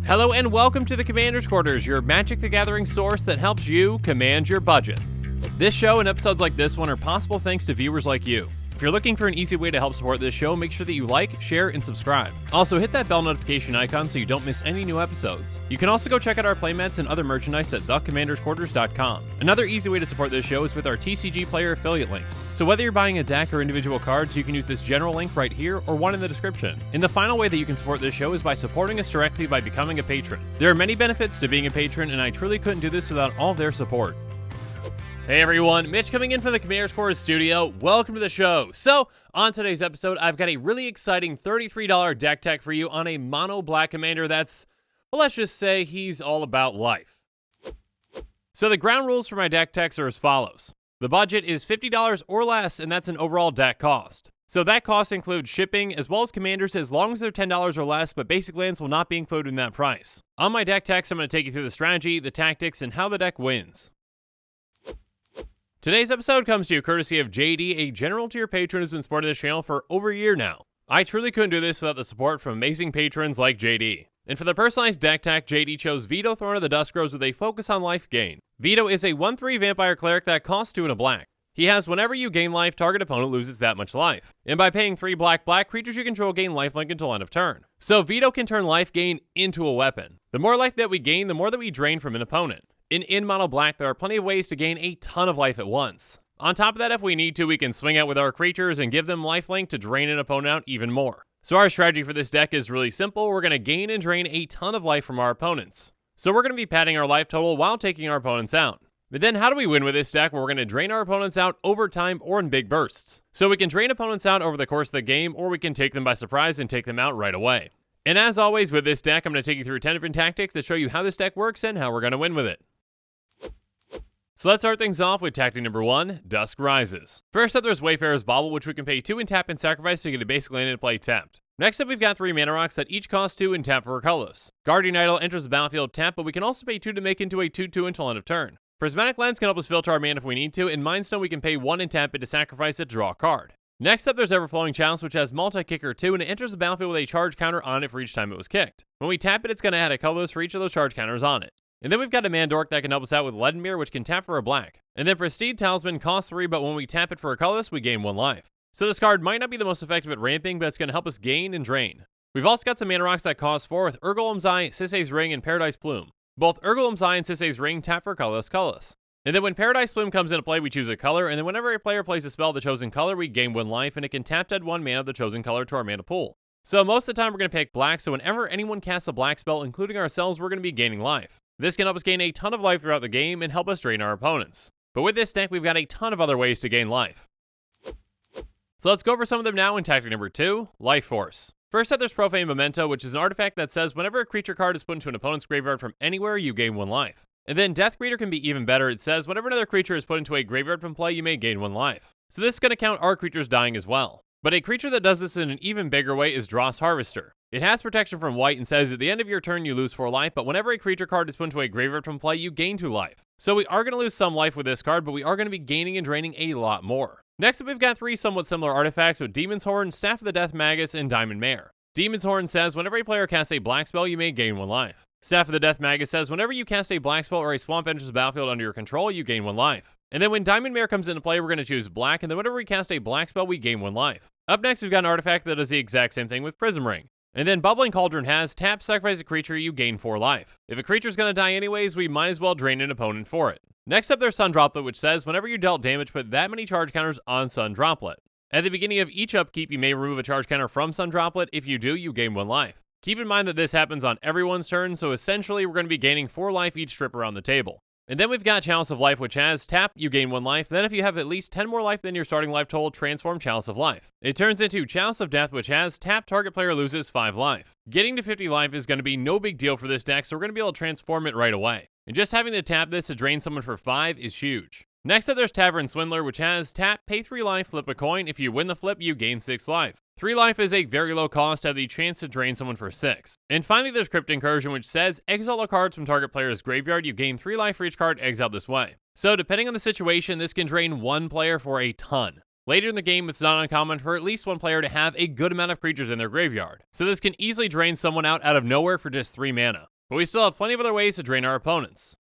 Hello and welcome to the Commander's Quarters, your Magic the Gathering source that helps you command your budget. This show and episodes like this one are possible thanks to viewers like you. If you're looking for an easy way to help support this show, make sure that you like, share, and subscribe. Also, hit that bell notification icon so you don't miss any new episodes. You can also go check out our playmats and other merchandise at thecommandersquarters.com. Another easy way to support this show is with our TCGplayer affiliate links. So whether you're buying a deck or individual cards, you can use this general link right here or one in the description. And the final way that you can support this show is by supporting us directly by becoming a patron. There are many benefits to being a patron, and I truly couldn't do this without all their support. Hey everyone, Mitch coming in from the Commander's Quarters studio. Welcome to the show. So, on today's episode, I've got a really exciting $33 deck tech for you on a mono black commander that's, well, let's just say he's all about life. So the ground rules for my deck techs are as follows. The budget is $50 or less, and that's an overall deck cost. So that cost includes shipping as well as commanders as long as they're $10 or less, but basic lands will not be included in that price. On my deck techs, I'm going to take you through the strategy, the tactics, and how the deck wins. Today's episode comes to you courtesy of JD, a general tier patron who's been supporting this channel for over a year now. I truly couldn't do this without the support from amazing patrons like JD. And for the personalized deck tech, JD chose Vito, Thorn of the Dusk Rose with a focus on Lifegain. Vito is a 1/3 vampire cleric that costs 2 and a black. He has whenever you gain life, target opponent loses that much life. And by paying 3 black, creatures you control gain lifelink until end of turn. So Vito can turn Lifegain into a weapon. The more life that we gain, the more that we drain from an opponent. In mono black, there are plenty of ways to gain a ton of life at once. On top of that, if we need to, we can swing out with our creatures and give them lifelink to drain an opponent out even more. So our strategy for this deck is really simple. We're going to gain and drain a ton of life from our opponents. So we're going to be padding our life total while taking our opponents out. But then how do we win with this deck? Well, we're going to drain our opponents out over time or in big bursts. So we can drain opponents out over the course of the game, or we can take them by surprise and take them out right away. And as always with this deck, I'm going to take you through 10 different tactics that show you how this deck works and how we're going to win with it. So let's start things off with tactic number 1, Dusk Rises. First up, there's Wayfarer's Bauble, which we can pay 2 and tap and sacrifice to get a basic land and play tapped. Next up, we've got 3 mana rocks that each cost 2 and tap for a colorless. Guardian Idol enters the battlefield tapped, but we can also pay 2 to make into a 2/2 until end of turn. Prismatic Lens can help us filter our mana if we need to, and Mindstone we can pay 1 and tap it to sacrifice it to draw a card. Next up, there's Everflowing Chalice, which has multi-kicker 2, and it enters the battlefield with a charge counter on it for each time it was kicked. When we tap it, it's going to add a colorless for each of those charge counters on it. And then we've got a Mandork that can help us out with Leadenmere, which can tap for a black. And then Prestige Talisman costs 3, but when we tap it for a colorless, we gain 1 life. So this card might not be the most effective at ramping, but it's going to help us gain and drain. We've also got some mana rocks that cost 4 with Urgolem's Eye, Sisay's Ring, and Paradise Plume. Both Urgolem's Eye and Sisay's Ring tap for colorless. And then when Paradise Plume comes into play, we choose a color, and then whenever a player plays a spell of the chosen color, we gain 1 life, and it can tap to add 1 mana of the chosen color to our mana pool. So most of the time we're going to pick black, so whenever anyone casts a black spell, including ourselves, we're going to be gaining life. This can help us gain a ton of life throughout the game and help us drain our opponents. But with this deck, we've got a ton of other ways to gain life. So let's go over some of them now in tactic number 2, Life Force. First up, there's Profane Memento, which is an artifact that says whenever a creature card is put into an opponent's graveyard from anywhere, you gain 1 life. And then Death Greeter can be even better. It says whenever another creature is put into a graveyard from play, you may gain 1 life. So this is going to count our creatures dying as well. But a creature that does this in an even bigger way is Dross Harvester. It has protection from white and says at the end of your turn you lose 4 life, but whenever a creature card is put into a graveyard from play, you gain 2 life. So we are going to lose some life with this card, but we are going to be gaining and draining a lot more. Next up, we've got 3 somewhat similar artifacts with Demon's Horn, Staff of the Death Magus, and Diamond Mare. Demon's Horn says whenever a player casts a black spell, you may gain 1 life. Staff of the Death Magus says whenever you cast a black spell or a swamp enters the battlefield under your control, you gain 1 life. And then when Diamond Mare comes into play, we're going to choose black, and then whenever we cast a black spell, we gain 1 life. Up next, we've got an artifact that does the exact same thing with Prism Ring. And then Bubbling Cauldron has tap, sacrifice a creature, you gain 4 life. If a creature's going to die anyways, we might as well drain an opponent for it. Next up, there's Sun Droplet, which says whenever you dealt damage, put that many charge counters on Sun Droplet. At the beginning of each upkeep, you may remove a charge counter from Sun Droplet. If you do, you gain 1 life. Keep in mind that this happens on everyone's turn, so essentially we're going to be gaining 4 life each trip around the table. And then we've got Chalice of Life, which has tap, you gain 1 life. Then if you have at least 10 more life than your starting life total, transform Chalice of Life. It turns into Chalice of Death, which has tap, target player loses 5 life. Getting to 50 life is going to be no big deal for this deck, so we're going to be able to transform it right away. And just having to tap this to drain someone for 5 is huge. Next up, there's Tavern Swindler, which has tap, pay 3 life, flip a coin. If you win the flip, you gain 6 life. 3 life is a very low cost to have the chance to drain someone for 6. And finally, there's Crypt Incursion, which says exile a card from target player's graveyard. You gain 3 life for each card exiled this way. So depending on the situation, this can drain one player for a ton. Later in the game, it's not uncommon for at least one player to have a good amount of creatures in their graveyard, so this can easily drain someone out of nowhere for just 3 mana. But we still have plenty of other ways to drain our opponents.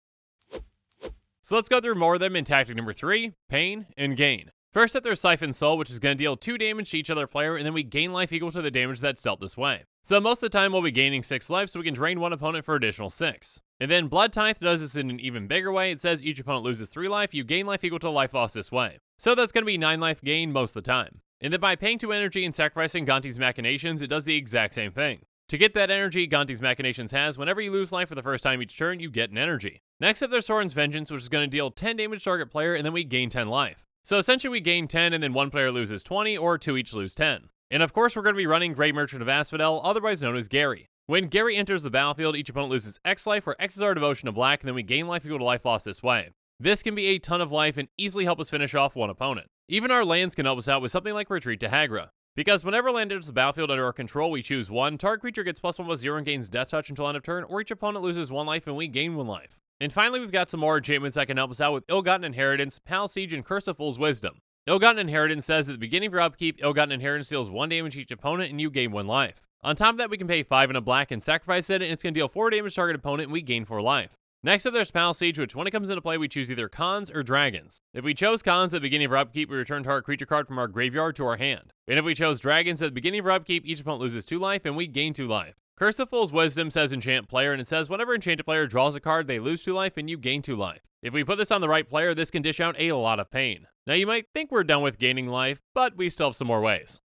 So let's go through more of them in tactic number 3, Pain and Gain. First up, there's Siphon Soul, which is going to deal 2 damage to each other player, and then we gain life equal to the damage that's dealt this way. So most of the time we'll be gaining 6 life, so we can drain one opponent for additional 6. And then Blood Tithe does this in an even bigger way. It says each opponent loses 3 life, you gain life equal to life lost this way. So that's going to be 9 life gain most of the time. And then by paying 2 energy and sacrificing Gonti's Machinations, it does the exact same thing. To get that energy, Gonti's Machinations has, whenever you lose life for the first time each turn, you get an energy. Next up, there's Thorn's Vengeance, which is going to deal 10 damage to target player, and then we gain 10 life. So essentially we gain 10, and then one player loses 20, or 2 each lose 10. And of course, we're going to be running Grey Merchant of Asphodel, otherwise known as Gary. When Gary enters the battlefield, each opponent loses X life, where X is our devotion to black, and then we gain life equal to life lost this way. This can be a ton of life and easily help us finish off one opponent. Even our lands can help us out with something like Retreat to Hagra. Because whenever land enters the battlefield under our control, we choose 1, target creature gets +1/+0 and gains Death Touch until end of turn, or each opponent loses 1 life and we gain 1 life. And finally, we've got some more enchantments that can help us out with Ill-Gotten Inheritance, Pal Siege, and Curse of Fool's Wisdom. Ill-Gotten Inheritance says at the beginning of your upkeep, Ill-Gotten Inheritance deals 1 damage to each opponent and you gain 1 life. On top of that, we can pay 5 and a black and sacrifice it, and it's going to deal 4 damage to target opponent and we gain 4 life. Next up, there's Pal Siege, which when it comes into play, we choose either Khans or Dragons. If we chose Khans at the beginning of our upkeep, we return target creature card from our graveyard to our hand. And if we chose Dragons at the beginning of our upkeep, each opponent loses 2 life and we gain 2 life. Curse of Fool's Wisdom says enchant player, and it says whenever enchanted player draws a card, they lose 2 life and you gain 2 life. If we put this on the right player, this can dish out a lot of pain. Now you might think we're done with gaining life, but we still have some more ways.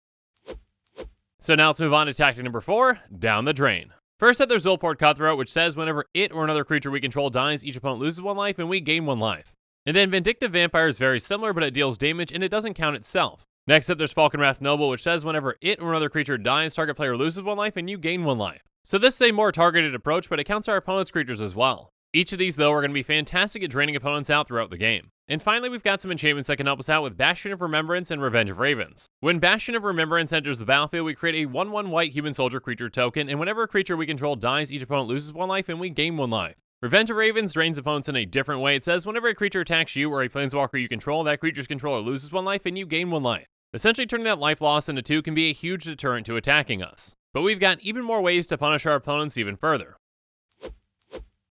So now let's move on to tactic number 4, Down the Drain. First up, there's Zulport Cutthroat, which says whenever it or another creature we control dies, each opponent loses 1 life and we gain 1 life. And then Vindictive Vampire is very similar, but it deals damage and it doesn't count itself. Next up, there's Falconwrath Noble, which says whenever it or another creature dies, target player loses 1 life and you gain 1 life. So this is a more targeted approach, but it counts our opponent's creatures as well. Each of these, though, are going to be fantastic at draining opponents out throughout the game. And finally, we've got some enchantments that can help us out with Bastion of Remembrance and Revenge of Ravens. When Bastion of Remembrance enters the battlefield, we create a 1/1 white human soldier creature token, and whenever a creature we control dies, each opponent loses 1 life and we gain 1 life. Revenge of Ravens drains opponents in a different way. It says whenever a creature attacks you or a planeswalker you control, that creature's controller loses 1 life and you gain 1 life. Essentially turning that life loss into 2 can be a huge deterrent to attacking us. But we've got even more ways to punish our opponents even further.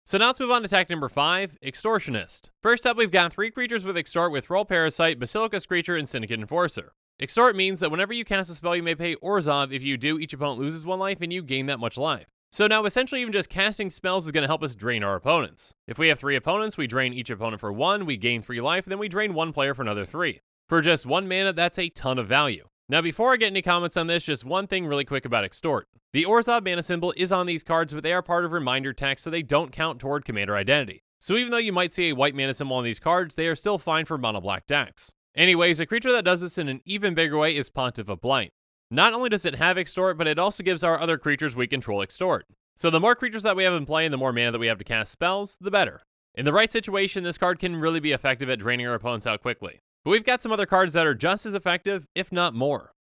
So now let's move on to tactic number 5, Extortionist. First up, we've got 3 creatures with Extort with Thrall Parasite, Basilica Screecher, and Syndicate Enforcer. Extort means that whenever you cast a spell, you may pay Orzhov. If you do, each opponent loses 1 life and you gain that much life. So now essentially even just casting spells is going to help us drain our opponents. If we have 3 opponents, we drain each opponent for 1, we gain 3 life, and then we drain 1 player for another 3. For just 1 mana, that's a ton of value. Now before I get any comments on this, just one thing really quick about Extort. The Orzhov mana symbol is on these cards, but they are part of reminder text, so they don't count toward commander identity. So even though you might see a white mana symbol on these cards, they are still fine for mono black decks. Anyways, a creature that does this in an even bigger way is Pontiff of Blight. Not only does it have Extort, but it also gives our other creatures we control Extort. So the more creatures that we have in play and the more mana that we have to cast spells, the better. In the right situation, this card can really be effective at draining our opponents out quickly. But we've got some other cards that are just as effective, if not more.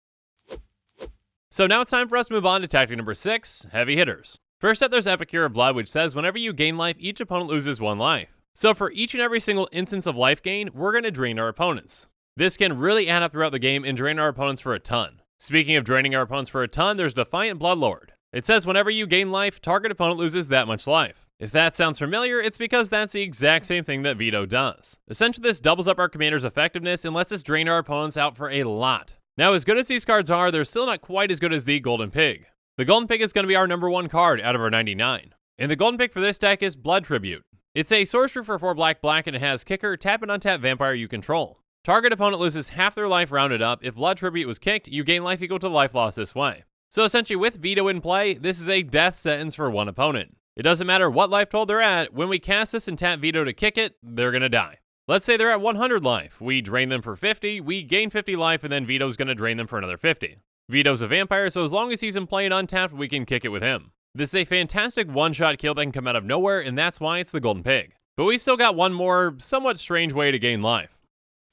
So now it's time for us to move on to tactic number 6, Heavy Hitters. First up, there's Epicure of Blood, which says whenever you gain life, each opponent loses 1 life. So for each and every single instance of life gain, we're going to drain our opponents. This can really add up throughout the game and drain our opponents for a ton. Speaking of draining our opponents for a ton, there's Defiant Bloodlord. It says whenever you gain life, target opponent loses that much life. If that sounds familiar, it's because that's the exact same thing that Vito does. Essentially, this doubles up our commander's effectiveness and lets us drain our opponents out for a lot. Now, as good as these cards are, they're still not quite as good as the Golden Pig. The Golden Pig is going to be our number 1 card out of our 99. And the Golden Pig for this deck is Blood Tribute. It's a sorcery for 4 black, and it has Kicker, tap and untap vampire you control. Target opponent loses half their life rounded up. If Blood Tribute was kicked, you gain life equal to life loss this way. So essentially, with Vito in play, this is a death sentence for one opponent. It doesn't matter what life total they're at, when we cast this and tap Vito to kick it, they're going to die. Let's say they're at 100 life. We drain them for 50, we gain 50 life, and then Vito's going to drain them for another 50. Vito's a vampire, so as long as he's in play and untapped, we can kick it with him. This is a fantastic one-shot kill that can come out of nowhere, and that's why it's the Golden Pig. But we still got one more, somewhat strange way to gain life.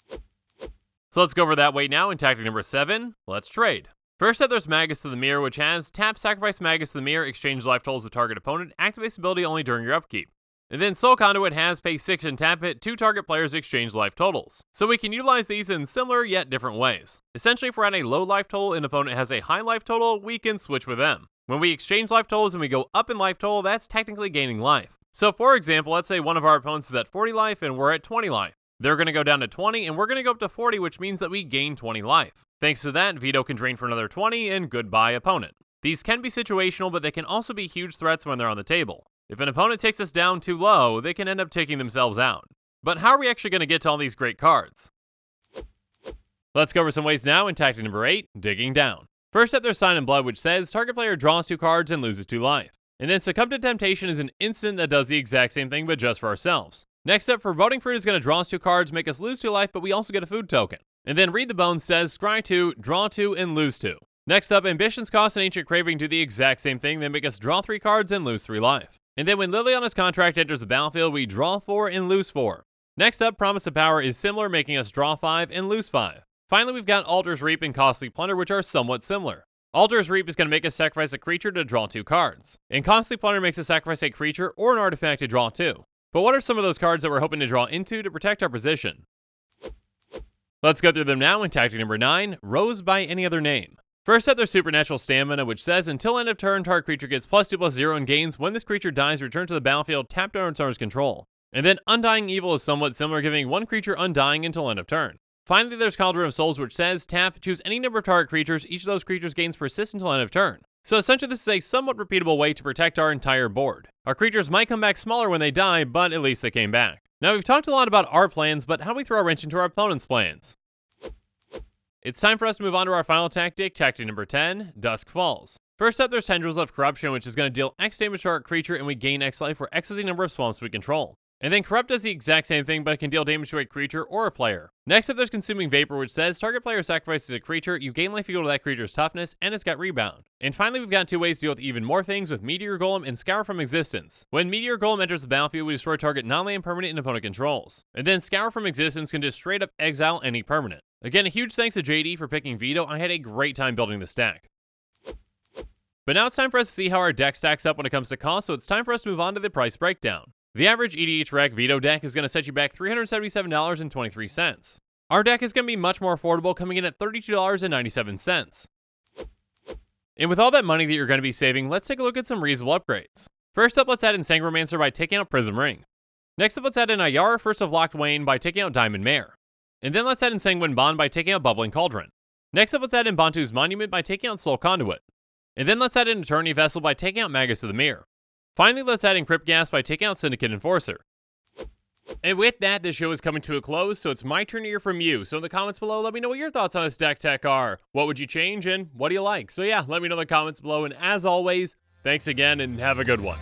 So let's go over that way now in tactic number 7, let's trade. First up, there's Magus to the Mirror, which has tap, sacrifice Magus to the Mirror, exchange life totals with target opponent, activates ability only during your upkeep. And then Soul Conduit has pay 6 and tap it, 2 target players exchange life totals. So we can utilize these in similar yet different ways. Essentially, if we're at a low life total and an opponent has a high life total, we can switch with them. When we exchange life totals and we go up in life total, that's technically gaining life. So for example, let's say one of our opponents is at 40 life and we're at 20 life. They're going to go down to 20 and we're going to go up to 40, which means that we gain 20 life. Thanks to that, Vito can drain for another 20 and goodbye opponent. These can be situational, but they can also be huge threats when they're on the table. If an opponent takes us down too low, they can end up taking themselves out. But how are we actually going to get to all these great cards? Let's go over some ways now in tactic number 8, digging down. First up, there's Sign in Blood, which says target player draws 2 cards and loses 2 life. And then Succumb to Temptation is an instant that does the exact same thing, but just for ourselves. Next up, Foreboding Fruit is going to draw us 2 cards, make us lose 2 life, but we also get a food token. And then Read the Bones says scry 2, draw 2, and lose 2. Next up, Ambition's Cost and Ancient Craving do the exact same thing, they make us draw 3 cards and lose 3 life. And then when Liliana's Contract enters the battlefield, we draw 4 and lose 4. Next up, Promise of Power is similar, making us draw 5 and lose 5. Finally, we've got Altar's Reap and Costly Plunder, which are somewhat similar. Altar's Reap is going to make us sacrifice a creature to draw 2 cards. And Costly Plunder makes us sacrifice a creature or an artifact to draw 2. But what are some of those cards that we're hoping to draw into to protect our position? Let's go through them now in tactic number 9, Rose by Any Other Name. First up, there's Supernatural Stamina, which says until end of turn, target creature gets +2/+0 and gains. When this creature dies, return to the battlefield tapped under its owner's control. And then Undying Evil is somewhat similar, giving 1 creature undying until end of turn. Finally, there's Cauldron of Souls, which says tap, choose any number of target creatures, each of those creatures gains persist until end of turn. So essentially this is a somewhat repeatable way to protect our entire board. Our creatures might come back smaller when they die, but at least they came back. Now we've talked a lot about our plans, but how do we throw a wrench into our opponent's plans? It's time for us to move on to our final tactic, tactic number 10, Dusk Falls. First up, there's Tendrils of Corruption, which is going to deal X damage to our creature and we gain X life where X is the number of swamps we control. And then Corrupt does the exact same thing, but it can deal damage to a creature or a player. Next up, there's Consuming Vapor, which says target player sacrifices a creature, you gain life equal to that creature's toughness, and it's got Rebound. And finally, we've got 2 ways to deal with even more things with Meteor Golem and Scour from Existence. When Meteor Golem enters the battlefield, we destroy target non-land permanent and opponent controls. And then Scour from Existence can just straight up exile any permanent. Again, a huge thanks to JD for picking Vito. I had a great time building this deck. But now it's time for us to see how our deck stacks up when it comes to cost, so it's time for us to move on to the price breakdown. The average EDH Rec Vito deck is going to set you back $377.23. Our deck is going to be much more affordable, coming in at $32.97. And with all that money that you're going to be saving, let's take a look at some reasonable upgrades. First up, let's add in Sangromancer by taking out Prism Ring. Next up, let's add in Ayara, First of Locked Wain by taking out Diamond Mare. And then let's add in Sanguine Bond by taking out Bubbling Cauldron. Next up, let's add in Bantu's Monument by taking out Soul Conduit. And then let's add in Eternity Vessel by taking out Magus of the Mirror. Finally, let's add in Crypt Gas by taking out Syndicate Enforcer. And with that, this show is coming to a close, so it's my turn to hear from you. So in the comments below, let me know what your thoughts on this deck tech are. What would you change, and what do you like? So yeah, let me know in the comments below, and as always, thanks again, and have a good one.